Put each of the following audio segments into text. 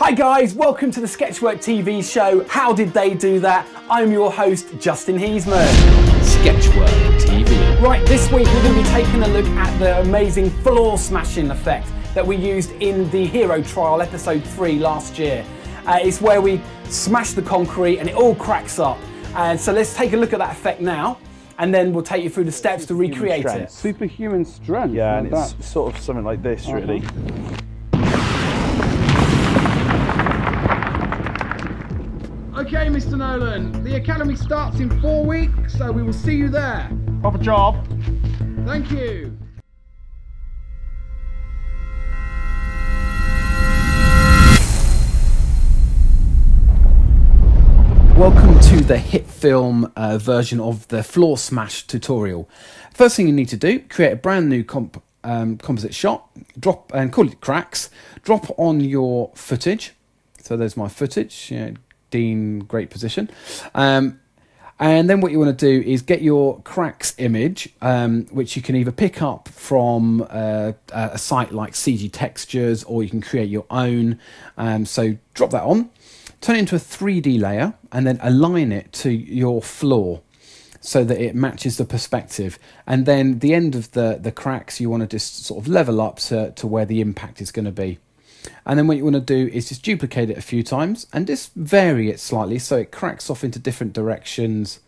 Hi guys, welcome to the SketchWork TV show, How Did They Do That? I'm your host, Justin Heasman. SketchWork TV. Right, this week we're going to be taking a look at the amazing floor smashing effect that we used in the Hero Trial episode 3 last year. It's where we smash the concrete and it all cracks up. And so let's take a look at that effect now, and then we'll take you through the steps to recreate it. Superhuman strength. Yeah, and it's sort of something like this, really. Okay, Mr. Nolan, the Academy starts in 4 weeks, so we will see you there. Proper job. Thank you. Welcome to the HitFilm version of the floor smash tutorial. First thing you need to do, create a brand new composite shot, drop and call it cracks, drop on your footage. So there's my footage, Dean, great position. And then what you want to do is get your cracks image, which you can either pick up from a site like CG Textures, or you can create your own. So drop that on, turn it into a 3D layer, and then align it to your floor so that it matches the perspective. And then the end of the cracks, you want to just sort of level up to where the impact is going to be. And then what you want to do is just duplicate it a few times and just vary it slightly so it cracks off into different directions,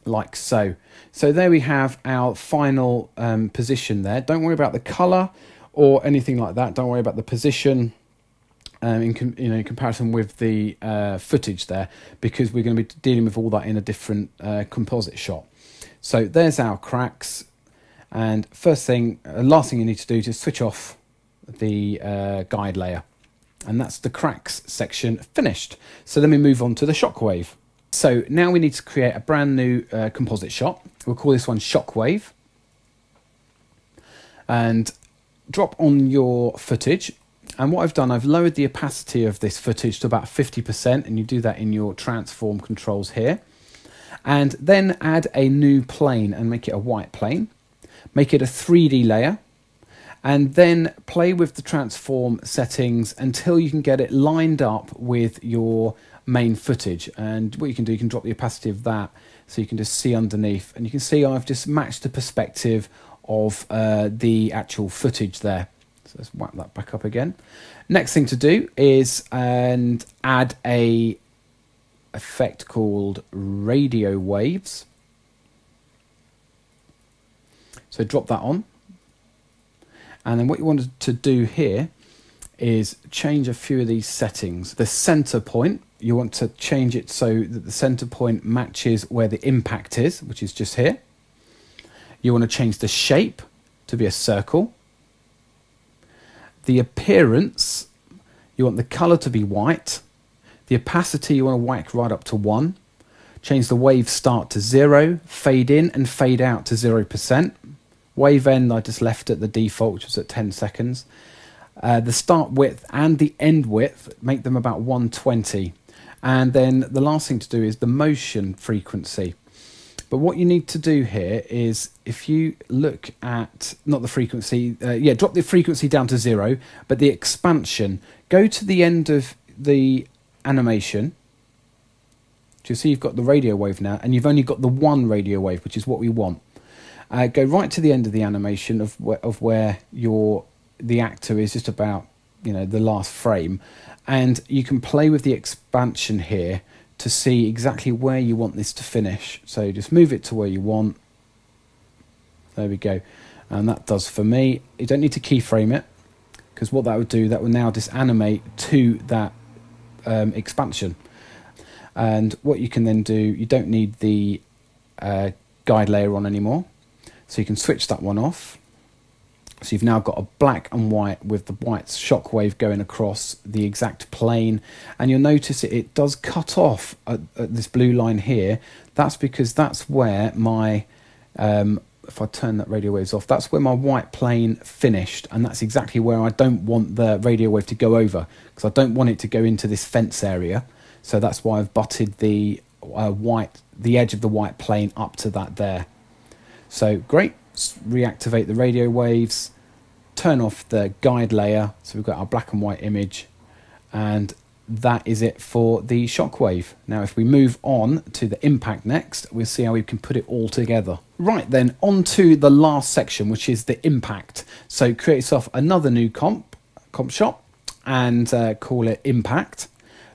like so. So there we have our final position there. Don't worry about the color or anything like that. Don't worry about the position in comparison with the footage there, because we're going to be dealing with all that in a different composite shot. So there's our cracks. And last thing you need to do is just switch off the guide layer, and that's the cracks section finished. So then we move on to the shockwave. So now we need to create a brand new composite shot. We'll call this one shockwave, and drop on your footage. And what I've done, I've lowered the opacity of this footage to about 50%, and you do that in your transform controls here. And then add a new plane and make it a white plane, make it a 3D layer, and then play with the transform settings until you can get it lined up with your main footage. And what you can do, you can drop the opacity of that so you can just see underneath, and you can see I've just matched the perspective of the actual footage there. So let's whack that back up again. Next thing to do is add a effect called radio waves. So drop that on. And then what you want to do here is change a few of these settings. The center point, you want to change it so that the center point matches where the impact is, which is just here. You want to change the shape to be a circle. The appearance, you want the color to be white. The opacity, you want to whack right up to 1. Change the wave start to 0, fade in and fade out to 0%. Wave end, I just left at the default, which was at 10 seconds. The start width and the end width, make them about 120. And then the last thing to do is the motion frequency. But what you need to do here is, if you look at, not the frequency, drop the frequency down to 0, but the expansion, go to the end of the animation. So you see you've got the radio wave now, and you've only got the one radio wave, which is what we want. Go right to the end of the animation of where the actor is, just about the last frame, and you can play with the expansion here to see exactly where you want this to finish. So just move it to where you want. There we go, and that does for me. You don't need to keyframe it, because what that would do, that would now just animate to that expansion. And what you can then do, you don't need the guide layer on anymore. So you can switch that one off. So you've now got a black and white with the white shockwave going across the exact plane. And you'll notice it does cut off at this blue line here. That's because that's where my, if I turn that radio waves off, that's where my white plane finished. And that's exactly where I don't want the radio wave to go over, because I don't want it to go into this fence area. So that's why I've butted the edge of the white plane up to that there. So great, let's reactivate the radio waves, turn off the guide layer, so we've got our black and white image, And that is it for the shockwave. Now if we move on to the impact next, we'll see how we can put it all together. Right then, on to the last section, which is the impact. So create yourself another new comp shot and call it impact.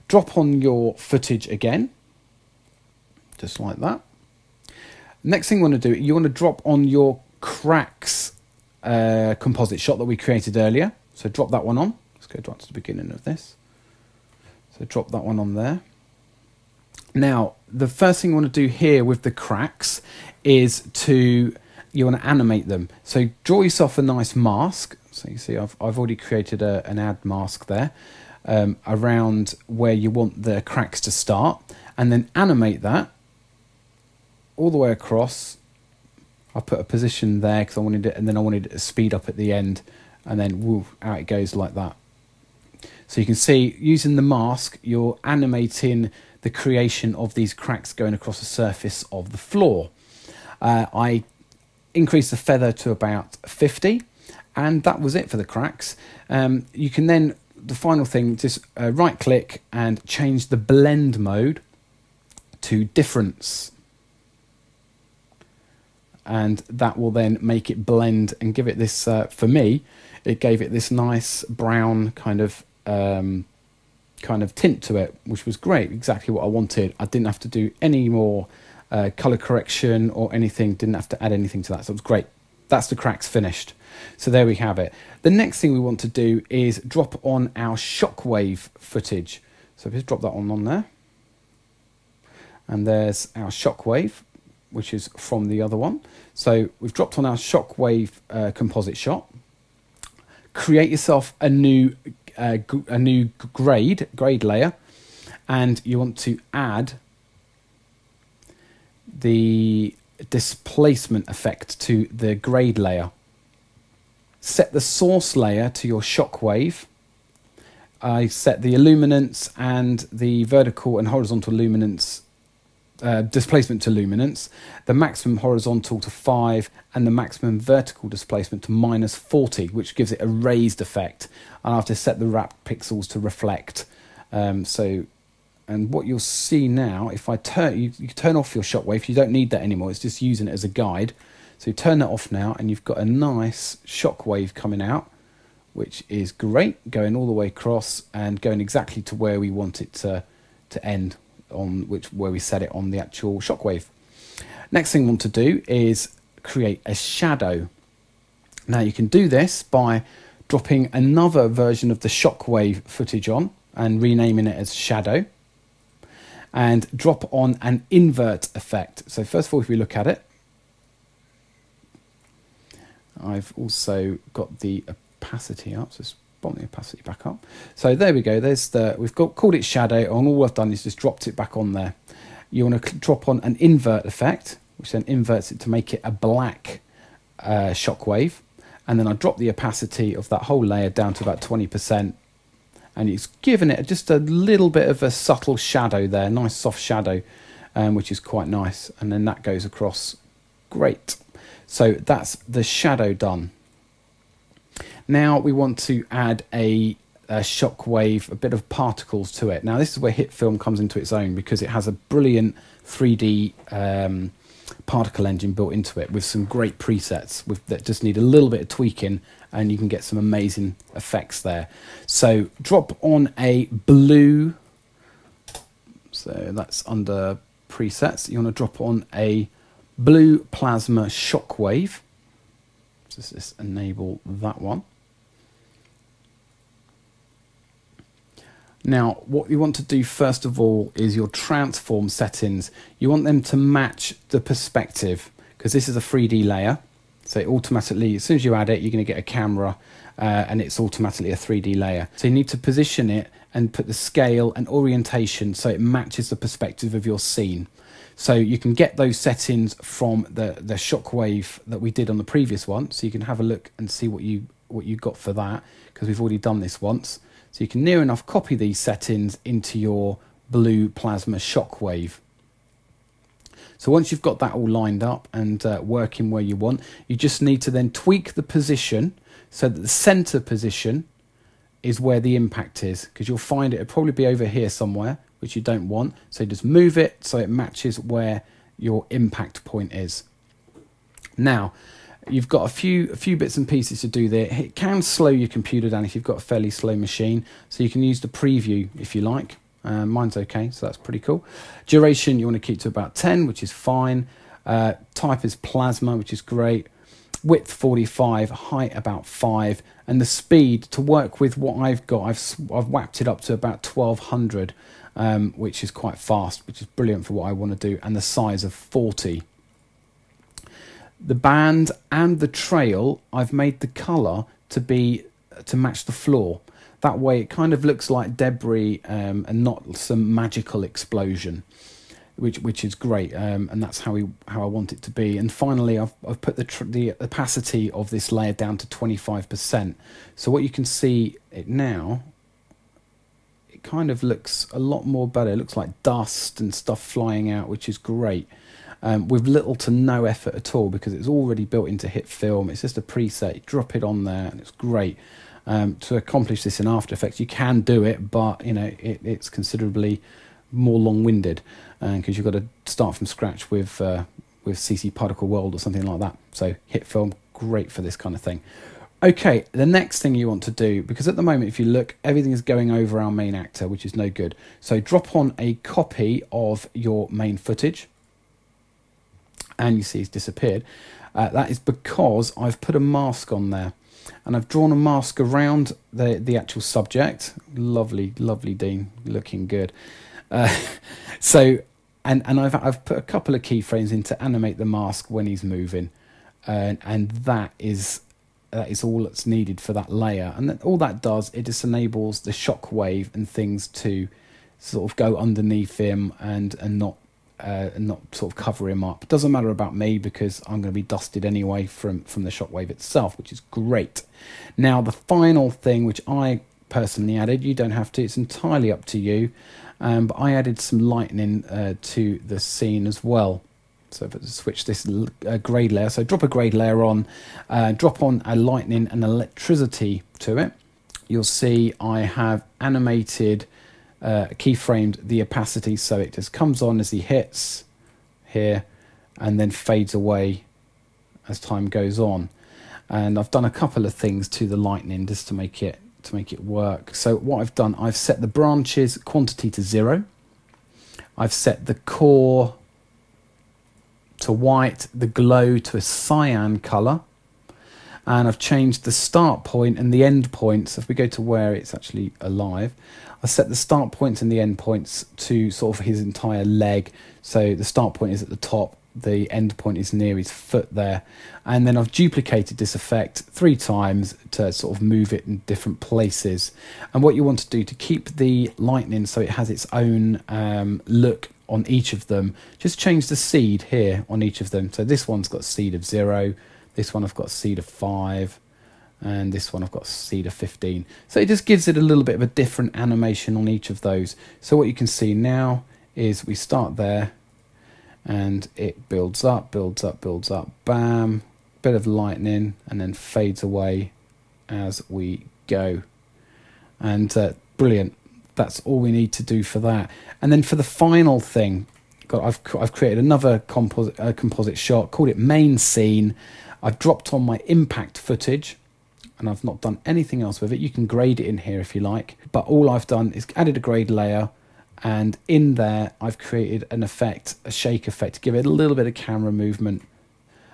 Drop on your footage again, just like that. Next thing you want to do, you want to drop on your cracks composite shot that we created earlier. So drop that one on. Let's go down to the beginning of this. So drop that one on there. Now, the first thing you want to do here with the cracks is you want to animate them. So draw yourself a nice mask. So you see I've already created an add mask there around where you want the cracks to start, and then animate that all the way across. I put a position there because I wanted it, and then I wanted it to speed up at the end, and then woo, out it goes like that. So you can see, using the mask, you're animating the creation of these cracks going across the surface of the floor. I increased the feather to about 50, and that was it for the cracks. You can then, the final thing, just right click and change the blend mode to difference. And that will then make it blend and give it this, for me, it gave it this nice brown kind of tint to it, which was great, exactly what I wanted. I didn't have to do any more color correction or anything, didn't have to add anything to that, so it was great. That's the cracks finished. So there we have it. The next thing we want to do is drop on our shockwave footage. So just drop that on there. And there's our shockwave, which is from the other one. So we've dropped on our shockwave composite shot. Create yourself a new grade layer, and you want to add the displacement effect to the grade layer. Set the source layer to your shockwave. I set the illuminance and the vertical and horizontal luminance displacement to luminance, the maximum horizontal to 5, and the maximum vertical displacement to -40, which gives it a raised effect. And I have to set the wrap pixels to reflect. And what you'll see now, if I turn, you turn off your shockwave, you don't need that anymore, it's just using it as a guide. So you turn that off now, and you've got a nice shockwave coming out, which is great, going all the way across and going exactly to where we want it to end, on where we set it on the actual shockwave. Next thing we want to do is create a shadow. Now you can do this by dropping another version of the shockwave footage on and renaming it as shadow, and drop on an invert effect. So first of all, if we look at it, I've also got the opacity up, so bump the opacity back up. So there we go, we've called it shadow, and all I've done is just dropped it back on there. You want to drop on an invert effect, which then inverts it to make it a black shockwave, and then I drop the opacity of that whole layer down to about 20%, and it's given it just a little bit of a subtle shadow there, nice soft shadow, which is quite nice, and then that goes across. Great. So that's the shadow done. Now we want to add a shockwave, a bit of particles to it. Now this is where HitFilm comes into its own, because it has a brilliant 3D particle engine built into it with some great presets that just need a little bit of tweaking, and you can get some amazing effects there. So drop on a blue, so that's under presets. You want to drop on a blue plasma shockwave. So just enable that one. Now, what you want to do first of all is your transform settings. You want them to match the perspective, because this is a 3D layer. So it automatically, as soon as you add it, you're going to get a camera, and it's automatically a 3D layer. So you need to position it and put the scale and orientation so it matches the perspective of your scene. So you can get those settings from the shockwave that we did on the previous one. So you can have a look and see what you got for that, because we've already done this once. So you can near enough copy these settings into your blue plasma shockwave. So once you've got that all lined up and working where you want, you just need to then tweak the position so that the center position is where the impact is, because you'll find it'll probably be over here somewhere, which you don't want. So just move it so it matches where your impact point is. Now, you've got a few bits and pieces to do there. It can slow your computer down if you've got a fairly slow machine, so you can use the preview if you like. Mine's okay, so that's pretty cool. Duration, you want to keep to about 10, which is fine. Type is plasma, which is great. Width 45, height about 5, and the speed to work with what I've got, I've whacked it up to about 1200, which is quite fast, which is brilliant for what I want to do, and the size of 40. The band and the trail, I've made the colour to match the floor. That way it kind of looks like debris and not some magical explosion, which is great, and that's how I want it to be. And finally, I've put the opacity of this layer down to 25%. So what you can see it now, it kind of looks a lot more better. It looks like dust and stuff flying out, which is great. With little to no effort at all, because it's already built into HitFilm. It's just a preset. You drop it on there, and it's great. To accomplish this in After Effects, you can do it, but you know it's considerably more long-winded, because you've got to start from scratch with CC Particle World or something like that. So HitFilm, great for this kind of thing. Okay, the next thing you want to do, because at the moment, if you look, everything is going over our main actor, which is no good. So drop on a copy of your main footage. And you see it's disappeared. That is because I've put a mask on there, and I've drawn a mask around the actual subject. Lovely, lovely Dean, looking good. So I've put a couple of keyframes in to animate the mask when he's moving, and that is all that's needed for that layer. And all that does, it just enables the shock wave and things to sort of go underneath him and not sort of cover him up. It doesn't matter about me, because I'm going to be dusted anyway from the shockwave itself, which is great. Now the final thing, which I personally added, you don't have to, it's entirely up to you, but I added some lightning to the scene as well. So if I switch this grade layer, so drop a grade layer on, drop on a lightning and electricity to it, you'll see I have animated keyframed the opacity, so it just comes on as he hits here and then fades away as time goes on. And I've done a couple of things to the lightning just to make it work. So what I've done, I've set the branches quantity to 0. I've set the core to white, the glow to a cyan color, and I've changed the start point and the end point. So if we go to where it's actually alive, I set the start points and the end points to sort of his entire leg. So the start point is at the top, the end point is near his foot there. And then I've duplicated this effect 3 times to sort of move it in different places. And what you want to do to keep the lightning so it has its own look on each of them, just change the seed here on each of them. So this one's got seed of 0, this one I've got seed of 5, and this one I've got seed of 15. So it just gives it a little bit of a different animation on each of those. So what you can see now is we start there and it builds up, bam, bit of lightning, and then fades away as we go. And brilliant. That's all we need to do for that. And then for the final thing, I've created another composite shot, called it main scene. I've dropped on my impact footage, and I've not done anything else with it. You can grade it in here if you like, but all I've done is added a grade layer, and in there I've created an effect, a shake effect, to give it a little bit of camera movement,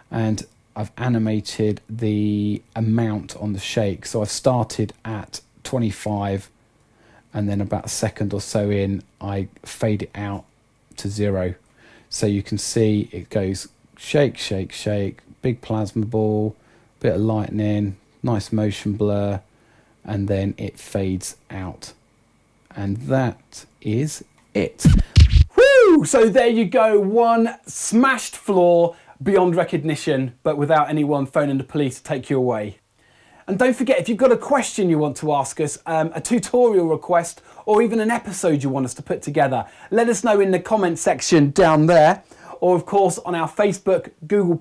and I've animated the amount on the shake. So I've started at 25, and then about a second or so in, I fade it out to 0. So you can see it goes shake, shake, shake, big plasma ball, bit of lightning, nice motion blur, and then it fades out. And that is it. Woo! So there you go, one smashed floor beyond recognition, but without anyone phoning the police to take you away. And don't forget, if you've got a question you want to ask us, a tutorial request, or even an episode you want us to put together, let us know in the comment section down there, or of course on our Facebook, Google+,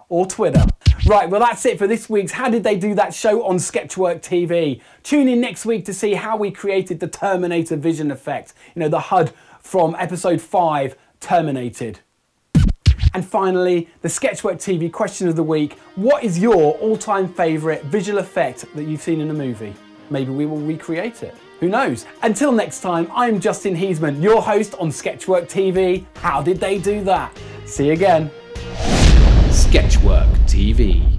or Twitter. Right, well that's it for this week's How Did They Do That show on SketchWork TV. Tune in next week to see how we created the Terminator vision effect. You know, the HUD from episode 5, Terminated. And finally, the SketchWork TV question of the week. What is your all-time favourite visual effect that you've seen in a movie? Maybe we will recreate it. Who knows? Until next time, I'm Justin Heasman, your host on SketchWork TV. How did they do that? See you again. SketchWork TV.